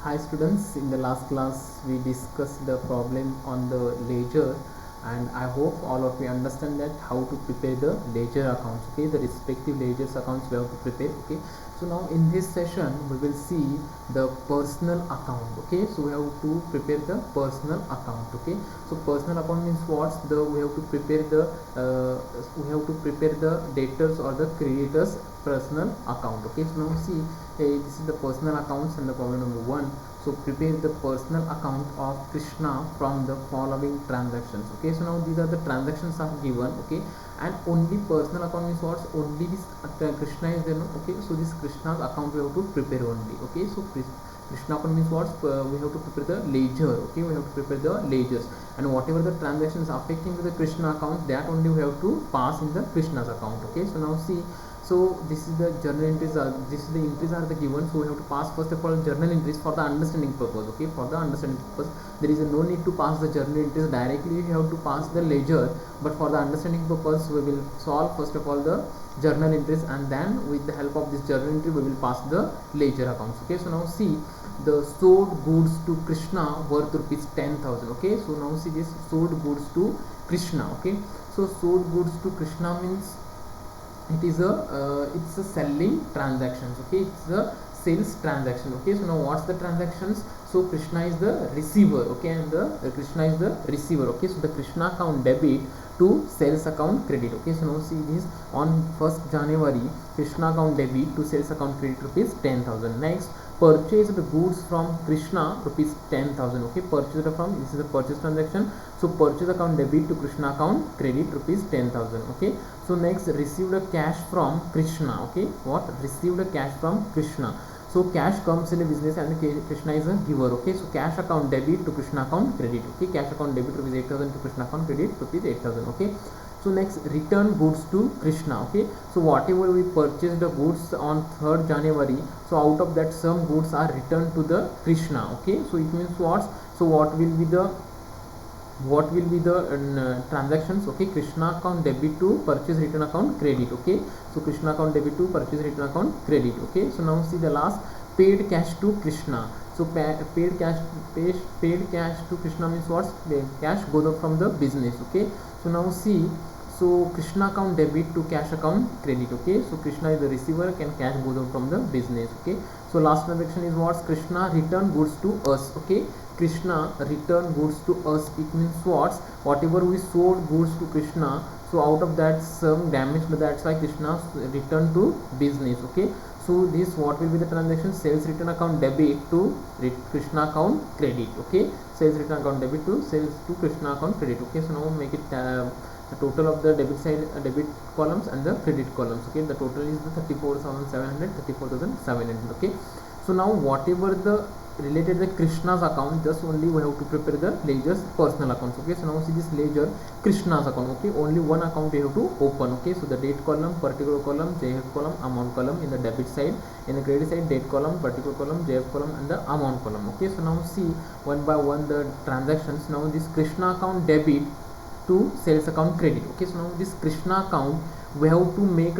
Hi students, in the last class we discussed the problem on the ledger, and I hope all of you understand that how to prepare the ledger accounts. Okay, the respective ledgers accounts we have to prepare. Okay, so now in this session we will see the personal account. Okay, so we have to prepare the personal account. Okay, so personal account means what? We have to prepare the debtors or the creditors personal account. Okay, so now see, this is the personal accounts, and the problem number 1. So prepare the personal account of Krishna from the following transactions. Okay, so now these are the transactions are given. Okay, and only personal account means what? Only this Krishna is there. No? Okay, so this Krishna's account we have to prepare only. Okay, so Krishna account means what? We have to prepare the ledger. Okay, we have to prepare the ledgers, and whatever the transactions affecting to the Krishna account, that only we have to pass in the Krishna's account. Okay, so now see, so this is the journal entries are, this is the entries are the given, so we have to pass first of all journal entries for the understanding purpose. Okay, for the understanding purpose there is no need to pass the journal entries directly, you have to pass the ledger, but for the understanding purpose we will solve first of all the journal entries, and then with the help of this journal entry we will pass the ledger accounts. Okay, so now see, the sold goods to Krishna worth rupees 10,000. Okay, so now see this sold goods to Krishna. Okay, so sold goods to Krishna means it's a selling transactions. Okay, it's a sales transaction. Okay, so now what's the transactions? So Krishna is the receiver. Okay, and the Krishna is the receiver. Okay, so the Krishna account debit to sales account credit. Okay, so now see this, on 1st January Krishna account debit to sales account credit rupees 10,000. Next, purchased goods from Krishna rupees 10,000. Okay, purchased from, this is the purchase transaction, so purchase account debit to Krishna account credit rupees 10,000. Okay, so next, received a cash from Krishna. Okay, what? Received a cash from Krishna. So cash comes in a business and Krishna is a giver. Okay, so cash account debit to Krishna account credit. Okay, cash account debit rupees 8,000 to Krishna account credit rupees 8,000. Okay, so next, return goods to Krishna. Okay, so whatever we purchased the goods on 3rd January, so out of that some goods are returned to the Krishna. Okay, so it means what? So what will be the transactions? Okay, Krishna account debit to purchase return account credit. Okay, so Krishna account debit to purchase return account credit. Okay, so now see the last, paid cash to Krishna. So paid cash to Krishna means what? Cash goes out from the business. Okay, so now see, so Krishna account debit to cash account credit. Okay, so Krishna is the receiver and cash goes out from the business. Okay, so last transaction is what? Krishna return goods to us. Okay, Krishna return goods to us, it means what? Whatever we sold goods to Krishna, so out of that some damage, but that's why Krishna return to business. Okay, so this, what will be the transaction? Sales return account debit to Krishna account credit. Okay, sales return account debit to sales to Krishna account credit. Okay, so now make it the total of the debit side, debit columns and the credit columns. Okay, the total is the 34,700, 34,700. Okay, so now whatever the related the Krishna's account, just only we have to prepare the ledger's personal accounts. Okay, so now see this ledger Krishna's account. Okay, only one account you have to open. Okay, so the date column, particular column, JF column, amount column in the debit side. In the credit side, date column, particular column, JF column, and the amount column. Okay, so now see one by one the transactions. Now this Krishna account debit to sales account credit. Okay, so now this Krishna account we have to make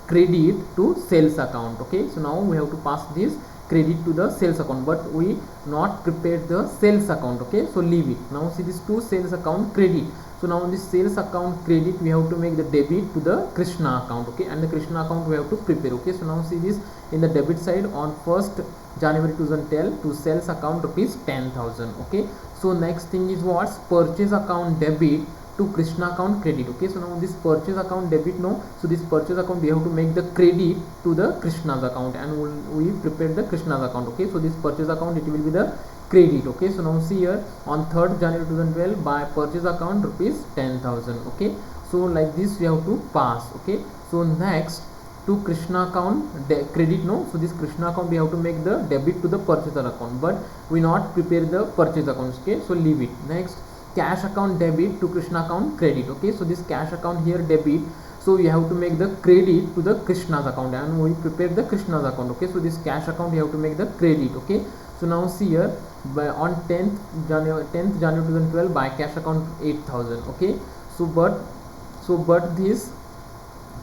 credit to sales account. Okay, so now we have to pass this credit to the sales account, but we not prepared the sales account. Okay, so leave it. Now see this to sales account credit, so now this sales account credit we have to make the debit to the Krishna account. Okay, and the Krishna account we have to prepare. Okay, so now see this, in the debit side on 1st January 2012 to sales account rupees 10,000. Okay, so next thing is what? Purchase account debit to Krishna account credit. Okay, so now this purchase account debit, no, so this purchase account we have to make the credit to the Krishna's account, and we prepare the Krishna's account. Okay, so this purchase account, it will be the credit. Okay, so now see here, on 3rd January 2012 by purchase account rupees 10,000. Okay, so like this we have to pass. Okay, so next, to Krishna account credit, no, so this Krishna account we have to make the debit to the purchaser account, but we not prepare the purchase accounts. Okay, so leave it. Next, cash account debit to Krishna account credit. Okay, so this cash account here debit, so you have to make the credit to the Krishna's account, and we prepare the Krishna's account. Okay, so this cash account you have to make the credit. Okay, so now see here, on 10th January 2012 by cash account 8,000. Okay, so but this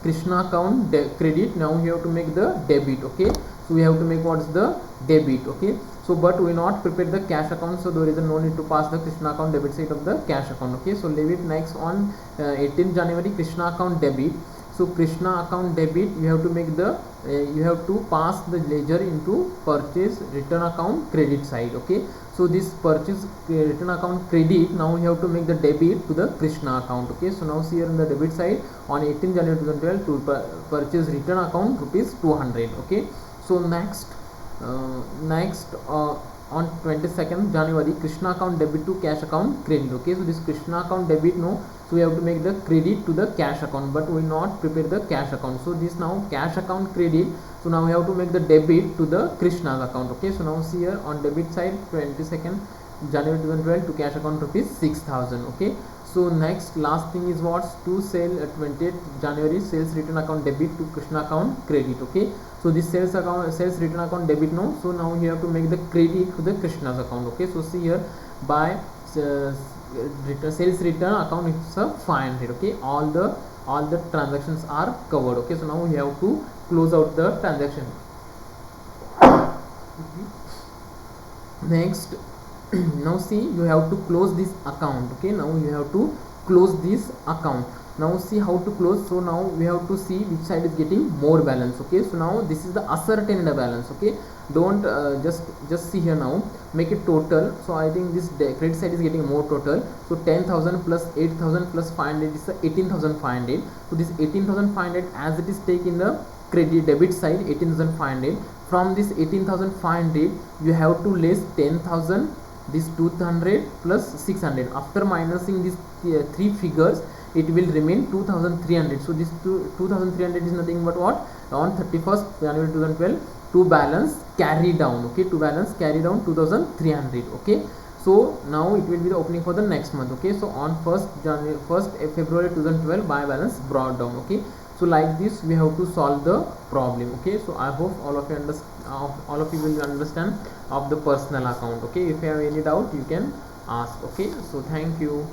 Krishna account credit, now you have to make the debit. Okay, so we have to make what's the debit. Okay, so but we not prepare the cash account, so there is no need to pass the Krishna account debit side of the cash account. Okay, so leave it. Next on 18th January, Krishna account debit. So Krishna account debit, you have to make the you have to pass the ledger into purchase return account credit side. Okay, so this purchase return account credit, now you have to make the debit to the Krishna account. Okay, so now see here in the debit side on 18th January 2012 to purchase return account rupees 200. Okay, so next on 22nd January, Krishna account debit to cash account credit. Okay, so this Krishna account debit, no, so we have to make the credit to the cash account, but we not prepare the cash account. So this now cash account credit, so now we have to make the debit to the Krishna's account. Okay, so now see here on debit side 22nd January 2012 to cash account rupees 6000. Okay, so next last thing is what's to sell at 20th January, sales return account debit to Krishna account credit. Okay, so this sales return account debit, no, so now you have to make the credit to the Krishna's account. Okay, so see here by sales return account, it's a 500. Okay, all the transactions are covered. Okay, so now we have to close out the transaction. Next, now see, you have to close this account. Okay, now you have to close this account. Now see how to close. So now we have to see which side is getting more balance. Okay, so now this is the ascertained balance. Okay, don't just see here, now make it total. So I think this credit side is getting more total. So 10,000 plus 8,000 plus 500 is 18,500. so this 18,500 as it is take in the credit debit side 18,500. from this 18,500 you have to less 10,000, this 200 plus 600. after minusing these three figures, it will remain 2,300. so this 2,300 is nothing but what, on 31st January 2012 to balance carry down. Okay, to balance carry down 2,300. Okay, so now it will be the opening for the next month. Okay, so on 1st February 2012 buy balance brought down. Okay, so like this we have to solve the problem. Okay, so I hope all of you will understand of the personal account. Okay, if you have any doubt you can ask. Okay, so thank you.